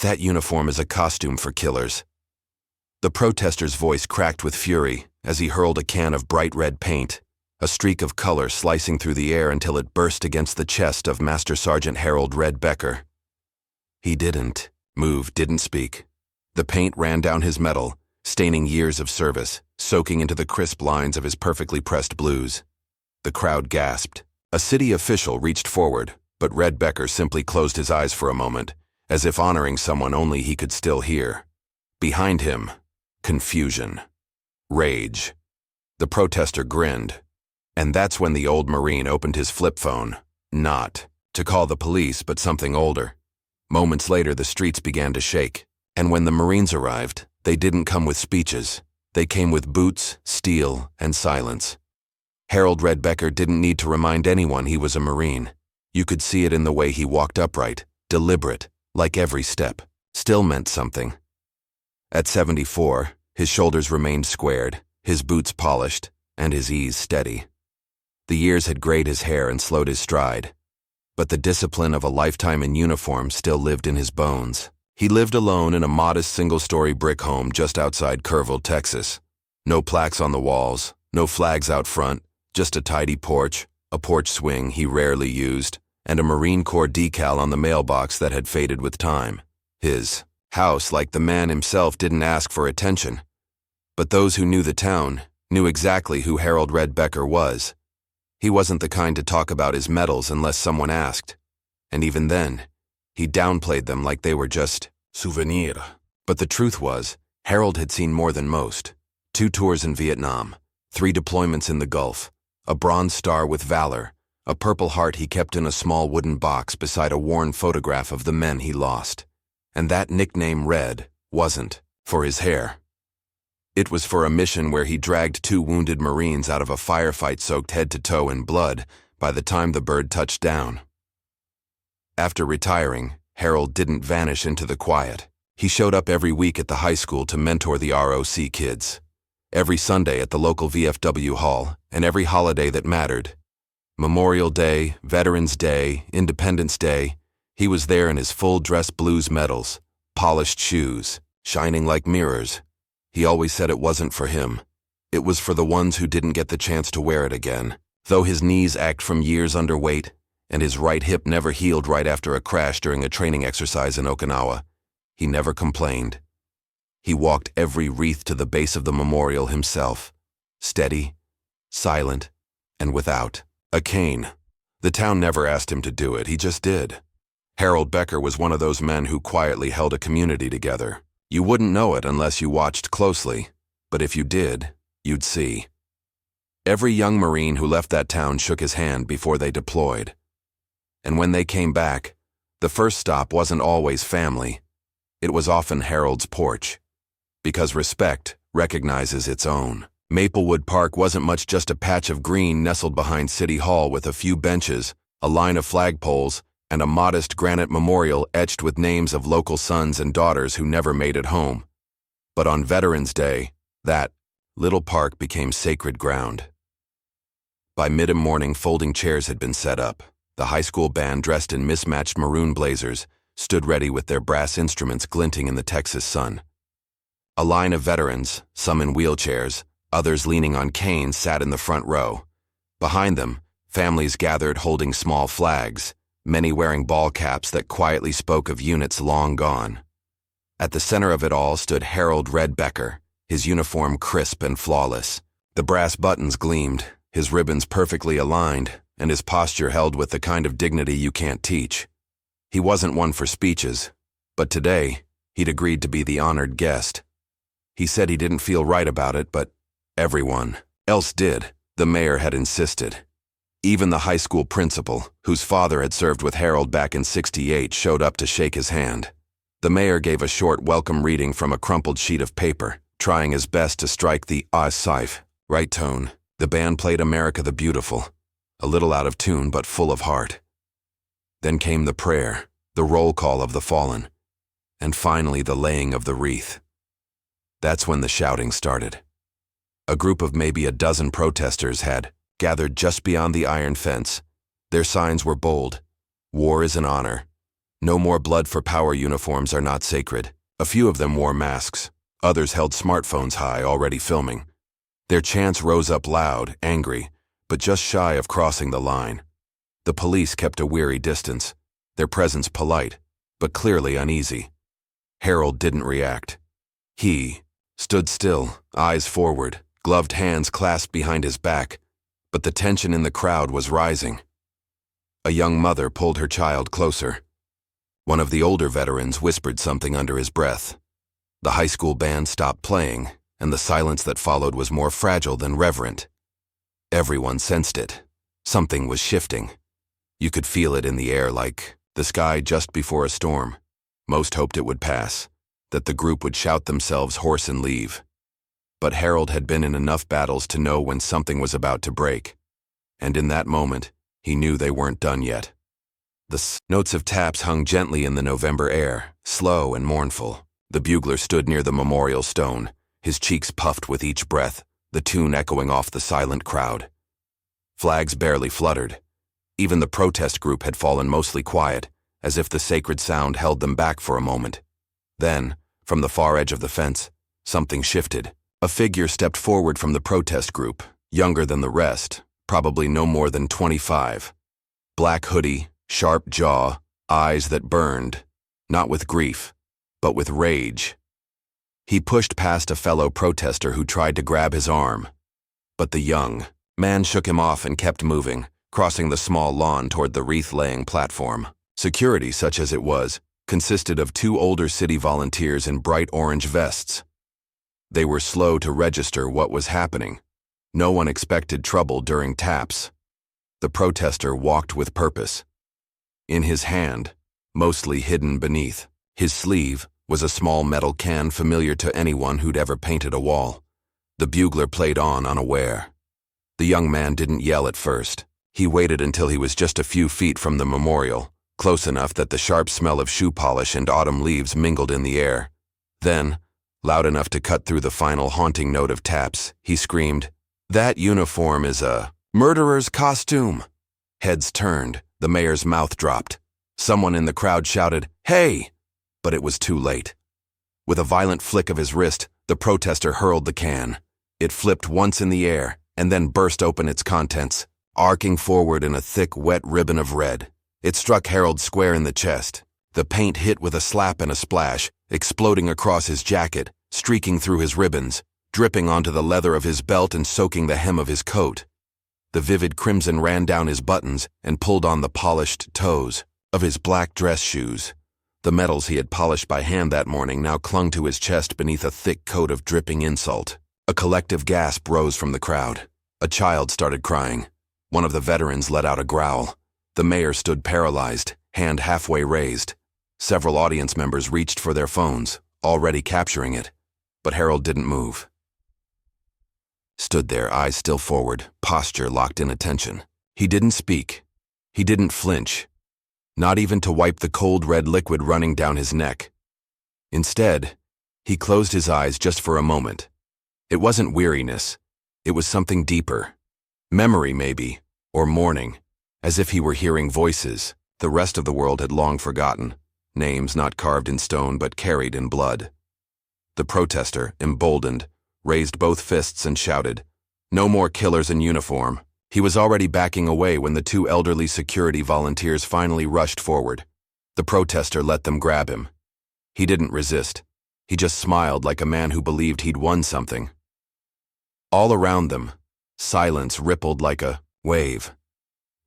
That uniform is a costume for killers. The protester's voice cracked with fury as he hurled a can of bright red paint, a streak of color slicing through the air until it burst against the chest of Master Sergeant Harold Red Becker. He didn't move, didn't speak. The paint ran down his metal, staining years of service, soaking into the crisp lines of his perfectly pressed blues. The crowd gasped. A city official reached forward, but Red Becker simply closed his eyes for a moment, as if honoring someone only he could still hear. Behind him, confusion. Rage. The protester grinned. And that's when the old Marine opened his flip phone, not to call the police, but something older. Moments later, the streets began to shake, and when the Marines arrived, they didn't come with speeches. They came with boots, steel, and silence. Harold Red Becker didn't need to remind anyone he was a Marine. You could see it in the way he walked upright, deliberate, like every step still meant something. At 74, his shoulders remained squared, his boots polished, and his ease steady. The years had grayed his hair and slowed his stride, but the discipline of a lifetime in uniform still lived in his bones. He lived alone in a modest single-story brick home just outside Kerrville, Texas. No plaques on the walls, no flags out front, just a tidy porch, a porch swing he rarely used, and a Marine Corps decal on the mailbox that had faded with time. His house, like the man himself, didn't ask for attention. But those who knew the town knew exactly who Harold Red Becker was. He wasn't the kind to talk about his medals unless someone asked, and even then, he downplayed them like they were just souvenirs. But the truth was, Harold had seen more than most. 2 tours in Vietnam, 3 deployments in the Gulf, a Bronze Star with Valor, a Purple Heart he kept in a small wooden box beside a worn photograph of the men he lost. And that nickname Red wasn't for his hair. It was for a mission where he dragged 2 wounded Marines out of a firefight soaked head to toe in blood by the time the bird touched down. After retiring, Harold didn't vanish into the quiet. He showed up every week at the high school to mentor the ROC kids. Every Sunday at the local VFW hall, and every holiday that mattered. Memorial Day, Veterans Day, Independence Day, he was there in his full dress blues medals, polished shoes, shining like mirrors. He always said it wasn't for him. It was for the ones who didn't get the chance to wear it again. Though his knees ached from years underweight, and his right hip never healed right after a crash during a training exercise in Okinawa, he never complained. He walked every wreath to the base of the memorial himself, steady, silent, and without a cane. The town never asked him to do it, he just did. Harold Becker was one of those men who quietly held a community together. You wouldn't know it unless you watched closely, but if you did, you'd see. Every young Marine who left that town shook his hand before they deployed. And when they came back, the first stop wasn't always family. It was often Harold's porch. Because respect recognizes its own. Maplewood Park wasn't much, just a patch of green nestled behind City Hall with a few benches, a line of flagpoles, and a modest granite memorial etched with names of local sons and daughters who never made it home. But on Veterans Day, that little park became sacred ground. By mid-morning, folding chairs had been set up. The high school band, dressed in mismatched maroon blazers, stood ready with their brass instruments glinting in the Texas sun. A line of veterans, some in wheelchairs, others leaning on canes, sat in the front row. Behind them, families gathered holding small flags, many wearing ball caps that quietly spoke of units long gone. At the center of it all stood Harold Red Becker, his uniform crisp and flawless. The brass buttons gleamed, his ribbons perfectly aligned, and his posture held with the kind of dignity you can't teach. He wasn't one for speeches, but today, he'd agreed to be the honored guest. He said he didn't feel right about it, but everyone else did. The mayor had insisted. Even the high school principal, whose father had served with Harold back in '68, showed up to shake his hand. The mayor gave a short welcome reading from a crumpled sheet of paper, trying his best to strike the safe right tone. The band played America the Beautiful, a little out of tune but full of heart. Then came the prayer, the roll call of the fallen, and finally the laying of the wreath. That's when the shouting started. A group of maybe a dozen protesters had gathered just beyond the iron fence. Their signs were bold. War is an honor. No more blood for power uniforms are not sacred. A few of them wore masks. Others held smartphones high, already filming. Their chants rose up loud, angry, but just shy of crossing the line. The police kept a weary distance, their presence polite, but clearly uneasy. Harold didn't react. He stood still, eyes forward, gloved hands clasped behind his back, but the tension in the crowd was rising. A young mother pulled her child closer. One of the older veterans whispered something under his breath. The high school band stopped playing, and the silence that followed was more fragile than reverent. Everyone sensed it. Something was shifting. You could feel it in the air, like the sky just before a storm. Most hoped it would pass, that the group would shout themselves hoarse and leave. But Harold had been in enough battles to know when something was about to break. And in that moment, he knew they weren't done yet. The notes of taps hung gently in the November air, slow and mournful. The bugler stood near the memorial stone, his cheeks puffed with each breath, the tune echoing off the silent crowd. Flags barely fluttered. Even the protest group had fallen mostly quiet, as if the sacred sound held them back for a moment. Then, from the far edge of the fence, something shifted. A figure stepped forward from the protest group, younger than the rest, probably no more than 25. Black hoodie, sharp jaw, eyes that burned, not with grief, but with rage. He pushed past a fellow protester who tried to grab his arm. But the young man shook him off and kept moving, crossing the small lawn toward the wreath-laying platform. Security, such as it was, consisted of 2 older city volunteers in bright orange vests. They were slow to register what was happening. No one expected trouble during taps. The protester walked with purpose. In his hand, mostly hidden beneath his sleeve, was a small metal can familiar to anyone who'd ever painted a wall. The bugler played on, unaware. The young man didn't yell at first. He waited until he was just a few feet from the memorial, close enough that the sharp smell of shoe polish and autumn leaves mingled in the air. Then, loud enough to cut through the final haunting note of taps, he screamed, "That uniform is a murderer's costume!" Heads turned, the mayor's mouth dropped. Someone in the crowd shouted, "Hey!" But it was too late. With a violent flick of his wrist, the protester hurled the can. It flipped once in the air, and then burst open its contents, arcing forward in a thick, wet ribbon of red. It struck Harold square in the chest. The paint hit with a slap and a splash, exploding across his jacket, streaking through his ribbons, dripping onto the leather of his belt and soaking the hem of his coat. The vivid crimson ran down his buttons and pulled on the polished toes of his black dress shoes. The metals he had polished by hand that morning now clung to his chest beneath a thick coat of dripping insult. A collective gasp rose from the crowd. A child started crying. One of the veterans let out a growl. The mayor stood paralyzed, hand halfway raised. Several audience members reached for their phones, already capturing it. But Harold didn't move. Stood there, eyes still forward, posture locked in attention. He didn't speak. He didn't flinch. Not even to wipe the cold red liquid running down his neck. Instead, he closed his eyes just for a moment. It wasn't weariness. It was something deeper. Memory, maybe, or mourning, as if he were hearing voices the rest of the world had long forgotten, names not carved in stone but carried in blood. The protester, emboldened, raised both fists and shouted, "No more killers in uniform." He was already backing away when the 2 elderly security volunteers finally rushed forward. The protester let them grab him. He didn't resist. He just smiled like a man who believed he'd won something. All around them, silence rippled like a wave.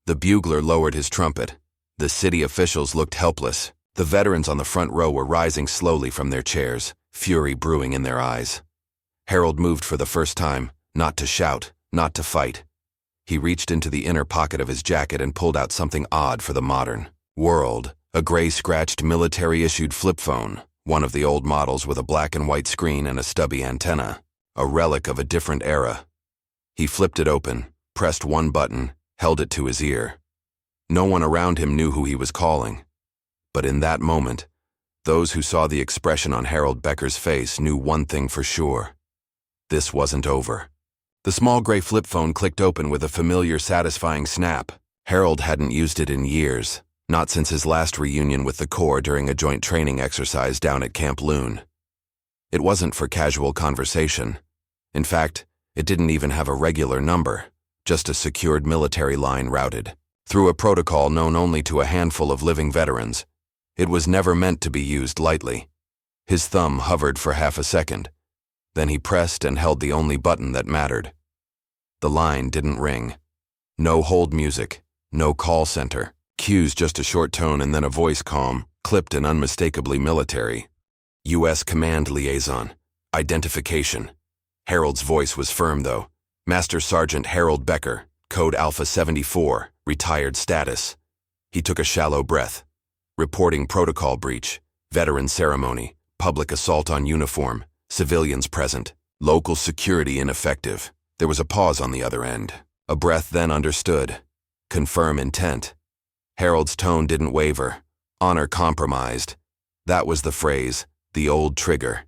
The bugler lowered his trumpet. The city officials looked helpless. The veterans on the front row were rising slowly from their chairs, fury brewing in their eyes. Harold moved for the first time, not to shout, not to fight. He reached into the inner pocket of his jacket and pulled out something odd for the modern world, a gray-scratched military-issued flip phone, one of the old models with a black and white screen and a stubby antenna, a relic of a different era. He flipped it open, pressed one button, held it to his ear. No one around him knew who he was calling. But in that moment, those who saw the expression on Harold Becker's face knew one thing for sure. This wasn't over. The small gray flip phone clicked open with a familiar, satisfying snap. Harold hadn't used it in years. Not since his last reunion with the Corps during a joint training exercise down at Camp Loon. It wasn't for casual conversation. In fact, it didn't even have a regular number, just a secured military line routed through a protocol known only to a handful of living veterans. It was never meant to be used lightly. His thumb hovered for half a second. Then he pressed and held the only button that mattered. The line didn't ring. No hold music, no call center. Cues, just a short tone and then a voice calm, clipped and unmistakably military. U.S. Command Liaison. Identification. Harold's voice was firm, though. Master Sergeant Harold Becker, Code Alpha 74, retired status. He took a shallow breath. Reporting protocol breach, veteran ceremony, public assault on uniform, civilians present, local security ineffective. There was a pause on the other end. A breath, then understood. Confirm intent. Harold's tone didn't waver. Honor compromised. That was the phrase, the old trigger.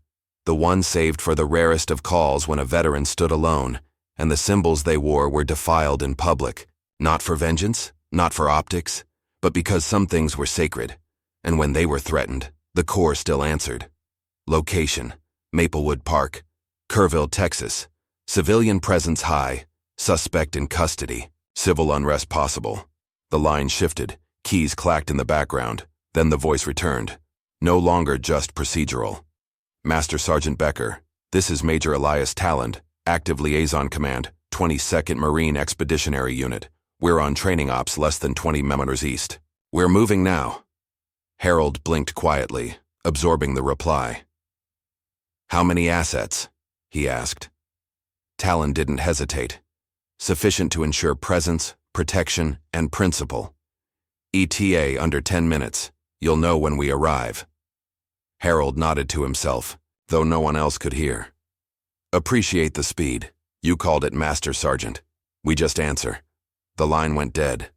The one saved for the rarest of calls when a veteran stood alone, and the symbols they wore were defiled in public. Not for vengeance, not for optics, but because some things were sacred. And when they were threatened, the Corps still answered. Location: Maplewood Park, Kerrville, Texas. Civilian presence high. Suspect in custody. Civil unrest possible. The line shifted. Keys clacked in the background. Then the voice returned. No longer just procedural. Master Sergeant Becker, this is Major Elias Talland, Active Liaison Command, 22nd Marine Expeditionary Unit. We're on training ops less than 20 kilometers east. We're moving now. Harold blinked quietly, absorbing the reply. How many assets? He asked. Talland didn't hesitate. Sufficient to ensure presence, protection, and principle. ETA under 10 minutes. You'll know when we arrive. Harold nodded to himself, though no one else could hear. Appreciate the speed. You called it, Master Sergeant. We just answer. The line went dead.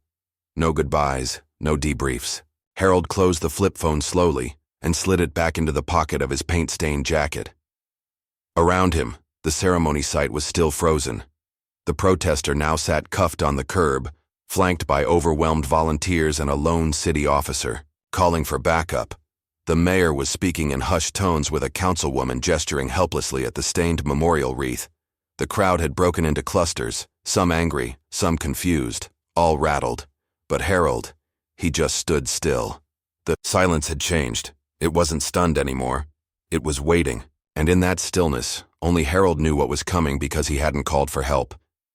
No goodbyes, no debriefs. Harold closed the flip phone slowly and slid it back into the pocket of his paint-stained jacket. Around him, the ceremony site was still frozen. The protester now sat cuffed on the curb, flanked by overwhelmed volunteers and a lone city officer, calling for backup. The mayor was speaking in hushed tones with a councilwoman gesturing helplessly at the stained memorial wreath. The crowd had broken into clusters, some angry, some confused, all rattled. But Harold, he just stood still. The silence had changed. It wasn't stunned anymore. It was waiting. And in that stillness, only Harold knew what was coming because he hadn't called for help.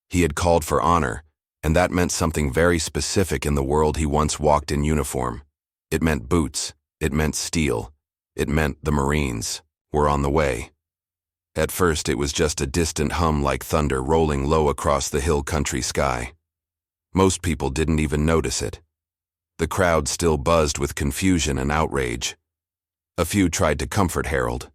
He had called for honor, and that meant something very specific in the world he once walked in uniform. It meant boots. It meant steel. It meant the Marines were on the way. At first, it was just a distant hum like thunder rolling low across the hill country sky. Most people didn't even notice it. The crowd still buzzed with confusion and outrage. A few tried to comfort Harold.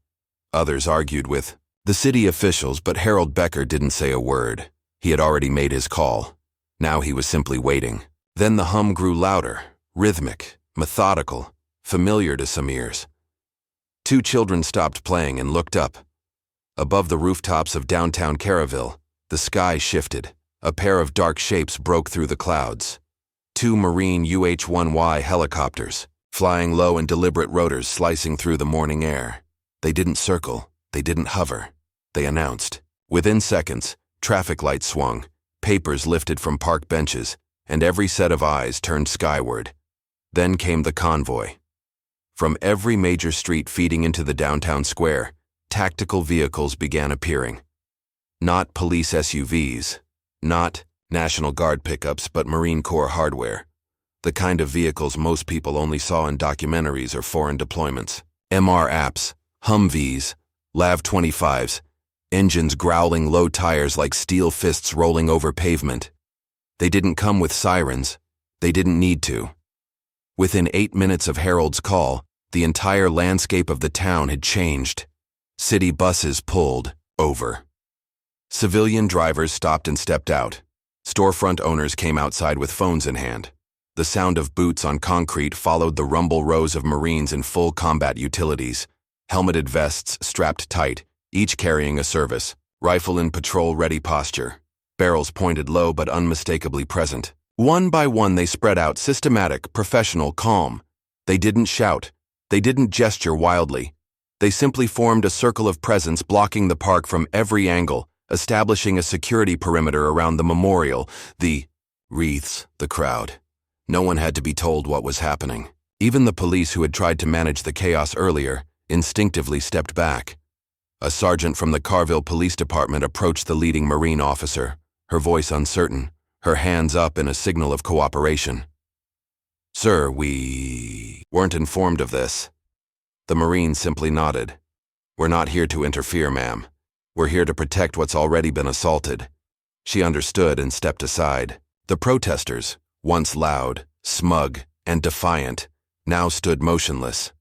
Others argued with the city officials, but Harold Becker didn't say a word. He had already made his call. Now he was simply waiting. Then the hum grew louder, rhythmic, methodical, familiar to some ears. Two children stopped playing and looked up. Above the rooftops of downtown Kerrville, the sky shifted. A pair of dark shapes broke through the clouds. Two Marine UH-1Y helicopters, flying low in deliberate rotors slicing through the morning air. They didn't circle. They didn't hover. They announced. Within seconds, traffic lights swung, papers lifted from park benches, and every set of eyes turned skyward. Then came the convoy. From every major street feeding into the downtown square, tactical vehicles began appearing. Not police SUVs, not National Guard pickups, but Marine Corps hardware. The kind of vehicles most people only saw in documentaries or foreign deployments. MR apps, Humvees, LAV-25s, engines growling, low tires like steel fists rolling over pavement. They didn't come with sirens. They didn't need to. Within 8 minutes of Harold's call, the entire landscape of the town had changed. City buses pulled over. Civilian drivers stopped and stepped out. Storefront owners came outside with phones in hand. The sound of boots on concrete followed the rumble rows of Marines in full combat utilities, helmeted vests strapped tight, each carrying a service, rifle in patrol-ready posture, barrels pointed low but unmistakably present. One by one they spread out, systematic, professional, calm. They didn't shout. They didn't gesture wildly. They simply formed a circle of presence blocking the park from every angle, establishing a security perimeter around the memorial, the wreaths, the crowd. No one had to be told what was happening. Even the police who had tried to manage the chaos earlier instinctively stepped back. A sergeant from the Carville Police Department approached the leading Marine officer, her voice uncertain, her hands up in a signal of cooperation. "Sir, we weren't informed of this." The Marine simply nodded. "We're not here to interfere, ma'am. We're here to protect what's already been assaulted." She understood and stepped aside. The protesters, once loud, smug, and defiant, now stood motionless.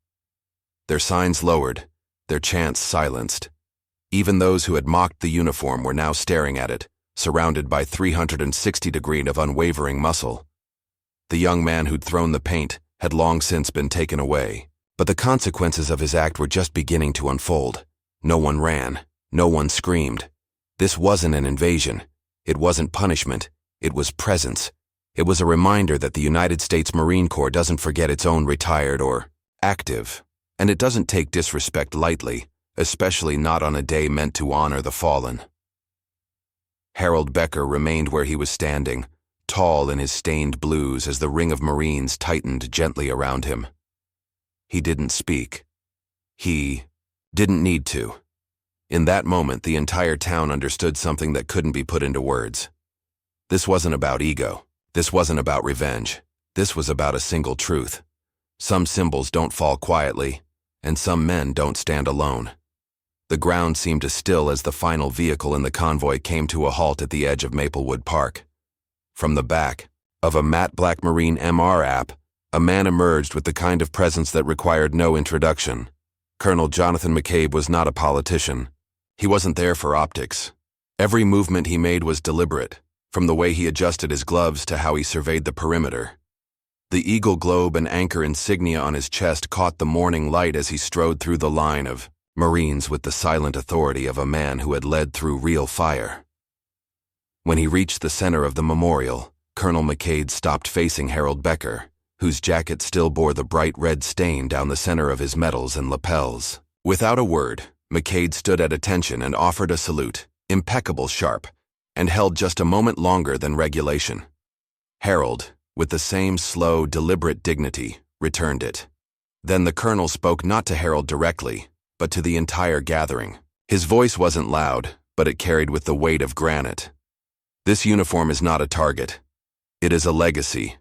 Their signs lowered, their chants silenced. Even those who had mocked the uniform were now staring at it, surrounded by 360 degrees of unwavering muscle. The young man who'd thrown the paint had long since been taken away, but the consequences of his act were just beginning to unfold. No one ran, no one screamed. This wasn't an invasion. It wasn't punishment. It was presence. It was a reminder that the United States Marine Corps doesn't forget its own retired or active, and it doesn't take disrespect lightly, especially not on a day meant to honor the fallen. Harold Becker remained where he was standing, tall in his stained blues as the ring of Marines tightened gently around him. He didn't speak. He didn't need to. In that moment, the entire town understood something that couldn't be put into words. This wasn't about ego. This wasn't about revenge. This was about a single truth. Some symbols don't fall quietly, and some men don't stand alone. The ground seemed to still as the final vehicle in the convoy came to a halt at the edge of Maplewood Park. From the back of a matte black Marine MR app, a man emerged with the kind of presence that required no introduction. Colonel Jonathan McCabe was not a politician. He wasn't there for optics. Every movement he made was deliberate, from the way he adjusted his gloves to how he surveyed the perimeter. The eagle globe and anchor insignia on his chest caught the morning light as he strode through the line of Marines with the silent authority of a man who had led through real fire. When he reached the center of the memorial, Colonel McCabe stopped facing Harold Becker, whose jacket still bore the bright red stain down the center of his medals and lapels. Without a word, McCabe stood at attention and offered a salute, impeccable sharp, and held just a moment longer than regulation. Harold, with the same slow, deliberate dignity, returned it. Then the colonel spoke not to Harold directly, but to the entire gathering. His voice wasn't loud, but it carried with the weight of granite. This uniform is not a target. It is a legacy.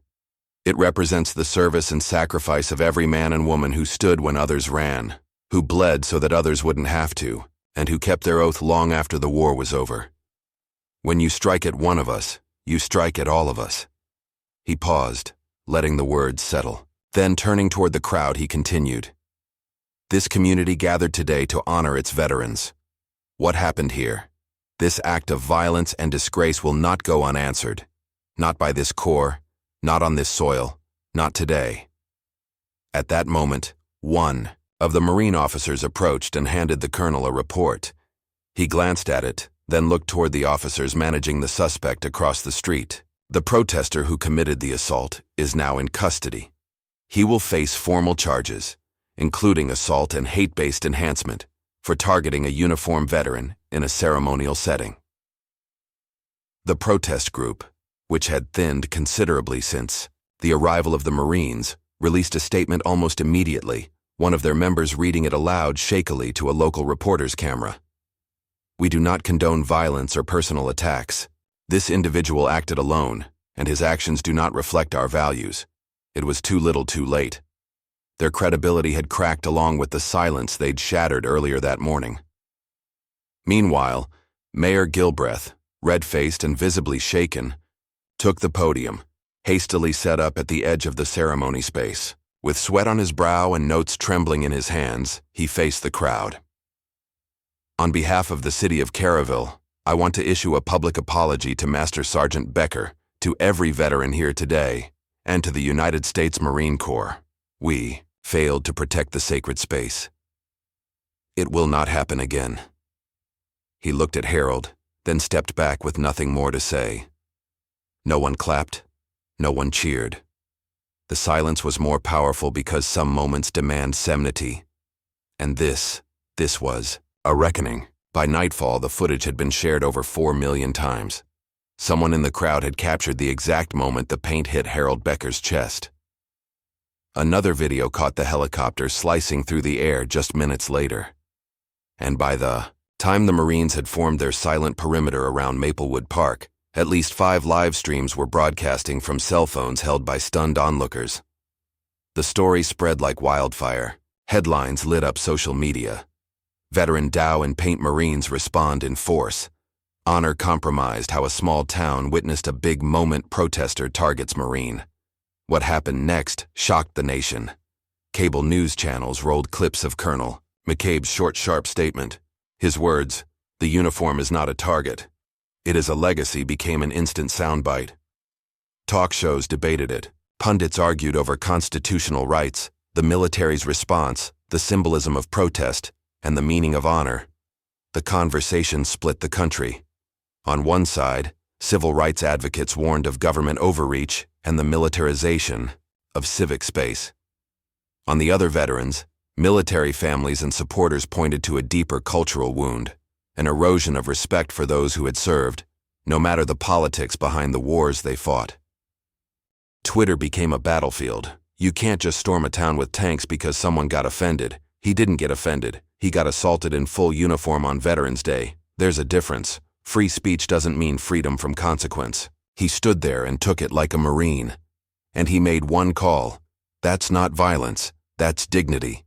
It represents the service and sacrifice of every man and woman who stood when others ran, who bled so that others wouldn't have to, and who kept their oath long after the war was over. When you strike at one of us, you strike at all of us. He paused, letting the words settle. Then turning toward the crowd, he continued. This community gathered today to honor its veterans. What happened here? This act of violence and disgrace will not go unanswered. Not by this Corps, not on this soil, not today. At that moment, one of the Marine officers approached and handed the colonel a report. He glanced at it, then looked toward the officers managing the suspect across the street. The protester who committed the assault is now in custody. He will face formal charges, including assault and hate-based enhancement, for targeting a uniformed veteran in a ceremonial setting. The protest group, which had thinned considerably since the arrival of the Marines, released a statement almost immediately, one of their members reading it aloud shakily to a local reporter's camera. We do not condone violence or personal attacks. This individual acted alone, and his actions do not reflect our values. It was too little too late. Their credibility had cracked along with the silence they'd shattered earlier that morning. Meanwhile, Mayor Gilbreth, red-faced and visibly shaken, took the podium, hastily set up at the edge of the ceremony space. With sweat on his brow and notes trembling in his hands, he faced the crowd. On behalf of the city of Carville, I want to issue a public apology to Master Sergeant Becker, to every veteran here today, and to the United States Marine Corps. We failed to protect the sacred space. It will not happen again. He looked at Harold, then stepped back with nothing more to say. No one clapped. No one cheered. The silence was more powerful because some moments demand solemnity. And this was a reckoning. By nightfall, the footage had been shared over 4 million times. Someone in the crowd had captured the exact moment the paint hit Harold Becker's chest. Another video caught the helicopter slicing through the air just minutes later. And by the time the Marines had formed their silent perimeter around Maplewood Park, at least 5 live streams were broadcasting from cell phones held by stunned onlookers. The story spread like wildfire. Headlines lit up social media. Veteran Dow and Paint Marines respond in force. Honor compromised, how a small town witnessed a big moment, protester targets Marine. What happened next shocked the nation. Cable news channels rolled clips of Colonel McCabe's short, sharp statement. His words, "The uniform is not a target. It is a legacy," became an instant soundbite. Talk shows debated it. Pundits argued over constitutional rights, the military's response, the symbolism of protest, and the meaning of honor. The conversation split the country. On one side, civil rights advocates warned of government overreach and the militarization of civic space. On the other, veterans, military families and supporters pointed to a deeper cultural wound, an erosion of respect for those who had served, no matter the politics behind the wars they fought. Twitter became a battlefield. You can't just storm a town with tanks because someone got offended. He didn't get offended. He got assaulted in full uniform on Veterans Day. There's a difference. Free speech doesn't mean freedom from consequence. He stood there and took it like a Marine. And he made one call. That's not violence. That's dignity.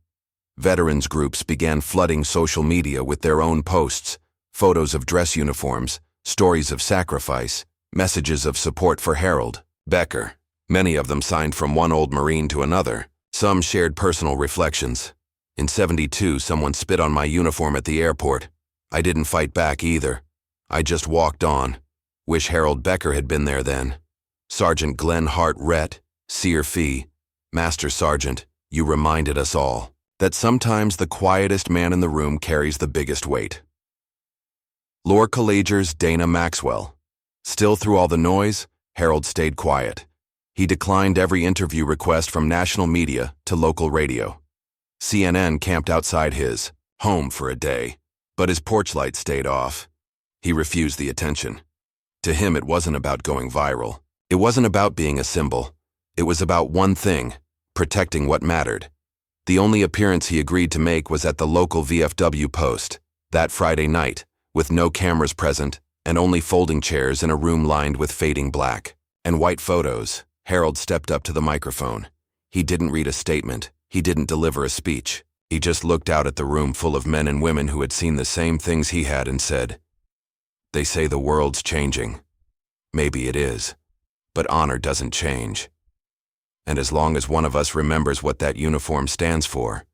Veterans groups began flooding social media with their own posts, photos of dress uniforms, stories of sacrifice, messages of support for Harold Becker. Many of them signed from one old Marine to another. Some shared personal reflections. In '72, someone spit on my uniform at the airport. I didn't fight back either. I just walked on. Wish Harold Becker had been there then. Sergeant Glenn Hart Rhett, Seer Fee, Master Sergeant, you reminded us all that sometimes the quietest man in the room carries the biggest weight. Lore Collager's Dana Maxwell. Still, through all the noise, Harold stayed quiet. He declined every interview request from national media to local radio. CNN camped outside his home for a day, but his porch light stayed off. He refused the attention. To him, it wasn't about going viral. It wasn't about being a symbol. It was about one thing, protecting what mattered. The only appearance he agreed to make was at the local VFW post, that Friday night, with no cameras present and only folding chairs in a room lined with fading black and white photos. Harold stepped up to the microphone. He didn't read a statement. He didn't deliver a speech. He just looked out at the room full of men and women who had seen the same things he had and said, "They say the world's changing. Maybe it is. But honor doesn't change. And as long as one of us remembers what that uniform stands for,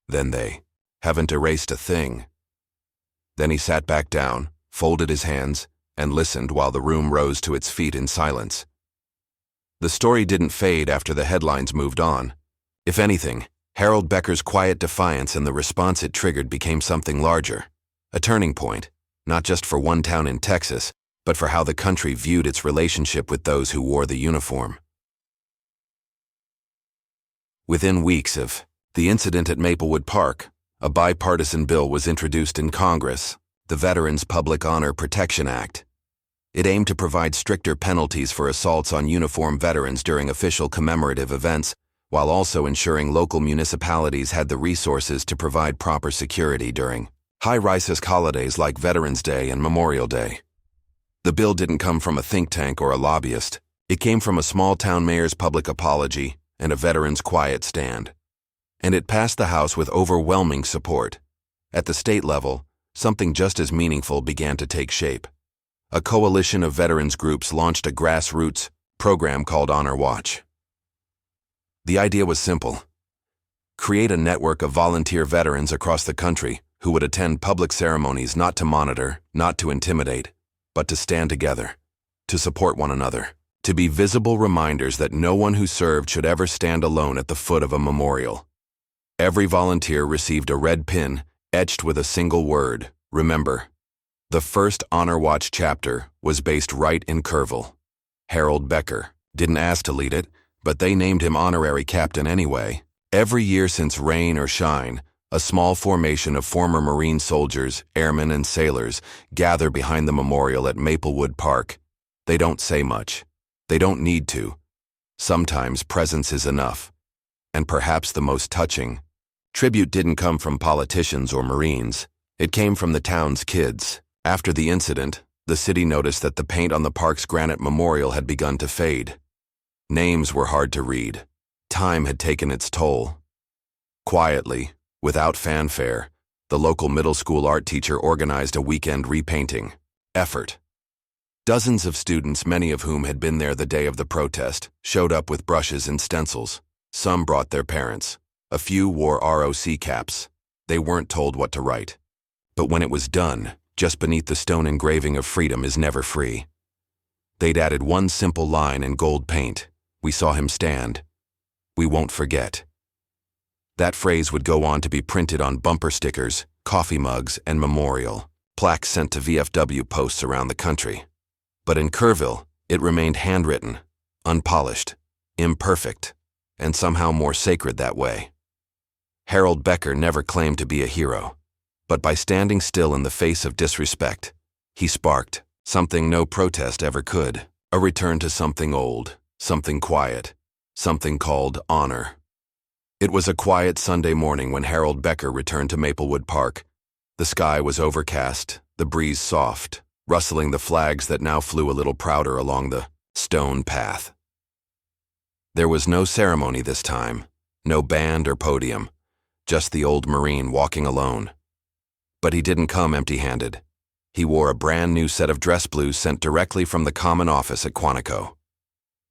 then they haven't erased a thing." Then he sat back down, folded his hands, and listened while the room rose to its feet in silence. The story didn't fade after the headlines moved on. If anything, Harold Becker's quiet defiance and the response it triggered became something larger. A turning point, not just for one town in Texas, but for how the country viewed its relationship with those who wore the uniform. Within weeks of the incident at Maplewood Park, a bipartisan bill was introduced in Congress, the Veterans Public Honor Protection Act. It aimed to provide stricter penalties for assaults on uniformed veterans during official commemorative events, while also ensuring local municipalities had the resources to provide proper security during high-risk holidays like Veterans Day and Memorial Day. The bill didn't come from a think tank or a lobbyist. It came from a small-town mayor's public apology and a veteran's quiet stand. And it passed the House with overwhelming support. At the state level, something just as meaningful began to take shape. A coalition of veterans groups launched a grassroots program called Honor Watch. The idea was simple. Create a network of volunteer veterans across the country who would attend public ceremonies not to monitor, not to intimidate, but to stand together, to support one another, to be visible reminders that no one who served should ever stand alone at the foot of a memorial. Every volunteer received a red pin etched with a single word, remember. The first Honor Watch chapter was based right in Kerrville. Harold Becker, Didn't ask to lead it, but they named him honorary captain anyway. Every year since rain or shine, a small formation of former Marine soldiers, airmen, and sailors gather behind the memorial at Maplewood Park. They don't say much. They don't need to. Sometimes presence is enough. And perhaps the most touching. Tribute didn't come from politicians or Marines. It came from the town's kids. After the incident, the city noticed that the paint on the park's granite memorial had begun to fade. Names were hard to read. Time had taken its toll. Quietly, without fanfare, the local middle school art teacher organized a weekend repainting effort. Dozens of students, many of whom had been there the day of the protest, showed up with brushes and stencils. Some brought their parents. A few wore ROC caps. They weren't told what to write. But when it was done, just beneath the stone engraving of "Freedom is never free," they'd added one simple line in gold paint. "We saw him stand. We won't forget." That phrase would go on to be printed on bumper stickers, coffee mugs, and memorial plaques sent to VFW posts around the country. But in Kerrville, it remained handwritten, unpolished, imperfect, and somehow more sacred that way. Harold Becker never claimed to be a hero, but by standing still in the face of disrespect, he sparked something no protest ever could: a return to something old, something quiet, something called honor. It was a quiet Sunday morning when Harold Becker returned to Maplewood Park. The sky was overcast, the breeze soft, rustling the flags that now flew a little prouder along the stone path. There was no ceremony this time, no band or podium, just the old Marine walking alone. But he didn't come empty-handed. He wore a brand new set of dress blues sent directly from the common office at Quantico.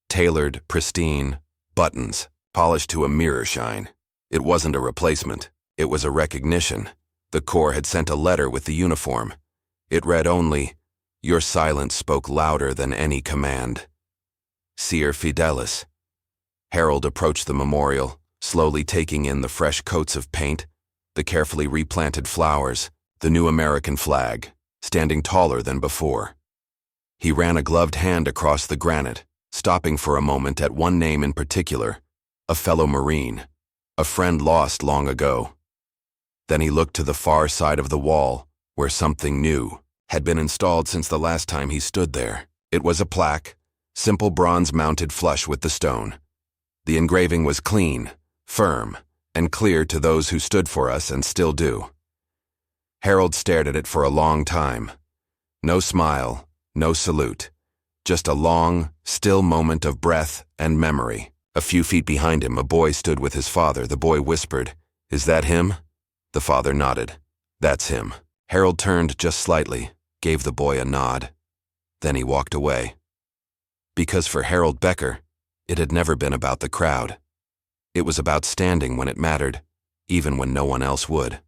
Tailored, pristine, buttons, polished to a mirror shine. It wasn't a replacement. It was a recognition. The Corps had sent a letter with the uniform. It read only, "Your silence spoke louder than any command. Cere Fidelis." Harold approached the memorial, slowly taking in the fresh coats of paint, the carefully replanted flowers, the new American flag, standing taller than before. He ran a gloved hand across the granite, stopping for a moment at one name in particular, a fellow Marine, a friend lost long ago. Then he looked to the far side of the wall, where something new had been installed since the last time he stood there. It was a plaque, simple bronze mounted flush with the stone. The engraving was clean, firm, and clear to those who stood for us and still do. Harold stared at it for a long time. No smile, no salute. Just a long, still moment of breath and memory. A few feet behind him, a boy stood with his father. The boy whispered, "Is that him?" The father nodded. "That's him." Harold turned just slightly, gave the boy a nod. Then he walked away. Because for Harold Becker, it had never been about the crowd. It was about standing when it mattered, even when no one else would.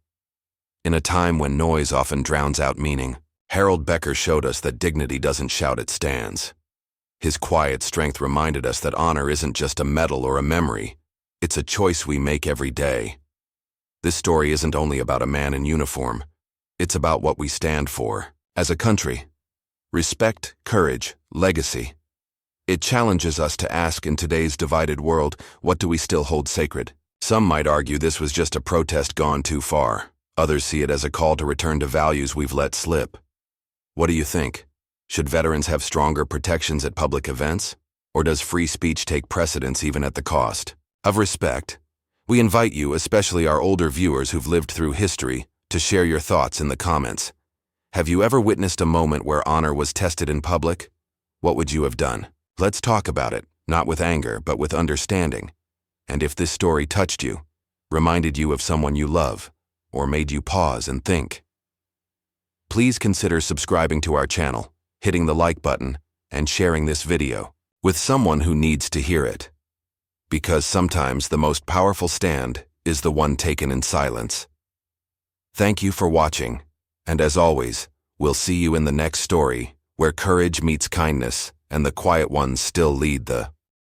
In a time when noise often drowns out meaning, Harold Becker showed us that dignity doesn't shout, it stands. His quiet strength reminded us that honor isn't just a medal or a memory. It's a choice we make every day. This story isn't only about a man in uniform. It's about what we stand for as a country. Respect, courage, legacy. It challenges us to ask, in today's divided world, what do we still hold sacred? Some might argue this was just a protest gone too far. Others see it as a call to return to values we've let slip. What do you think? Should veterans have stronger protections at public events? Or does free speech take precedence even at the cost of respect? We invite you, especially our older viewers who've lived through history, to share your thoughts in the comments. Have you ever witnessed a moment where honor was tested in public? What would you have done? Let's talk about it, not with anger, but with understanding. And if this story touched you, reminded you of someone you love, or made you pause and think, please consider subscribing to our channel, hitting the like button, and sharing this video with someone who needs to hear it. Because sometimes the most powerful stand is the one taken in silence. Thank you for watching, and as always, we'll see you in the next story, where courage meets kindness, and the quiet ones still lead the